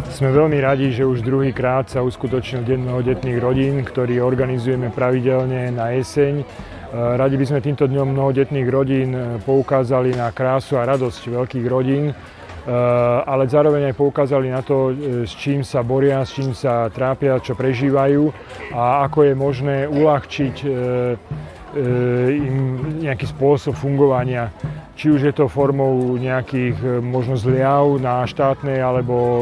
Sme veľmi radi, že už druhýkrát sa uskutočnil Deň mnohodetných rodín, ktorý organizujeme pravidelne na jeseň. Radi by sme týmto dňom mnohodetných rodín poukázali na krásu a radosť veľkých rodín, ale zároveň aj poukázali na to, s čím sa boria, s čím sa trápia, čo prežívajú a ako je možné uľahčiť im nejaký spôsob fungovania. Či už je to formou nejakých možno zliav na štátnej alebo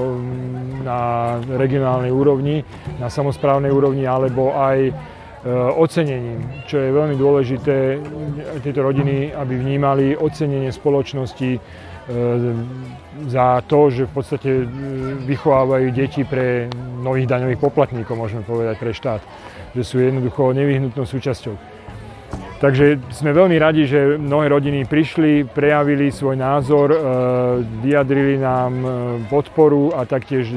na regionálnej úrovni, na samosprávnej úrovni, alebo aj ocenením, čo je veľmi dôležité, tieto rodiny, aby vnímali ocenenie spoločnosti za to, že v podstate vychovávajú deti pre nových daňových poplatníkov, môžeme povedať, pre štát, že sú jednoducho nevyhnutnou súčasťou. Takže sme veľmi radi, že mnohé rodiny prišli, prejavili svoj názor, vyjadrili nám podporu a taktiež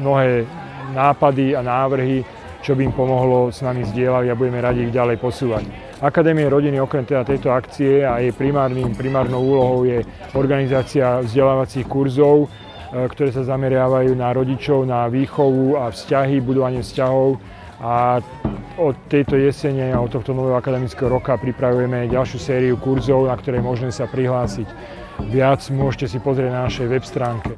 mnohé nápady a návrhy, čo by im pomohlo s nami zdieľať a budeme radi ich ďalej posúvať. Akadémia rodiny okrem tejto akcie a jej primárnou úlohou je organizácia vzdelávacích kurzov, ktoré sa zameriavajú na rodičov, na výchovu a vzťahy, budovanie vzťahov. A od tejto jesene a od tohto nového akademického roka pripravujeme ďalšiu sériu kurzov, na ktoré je možné sa prihlásiť. Viac môžete si pozrieť na našej web stránke.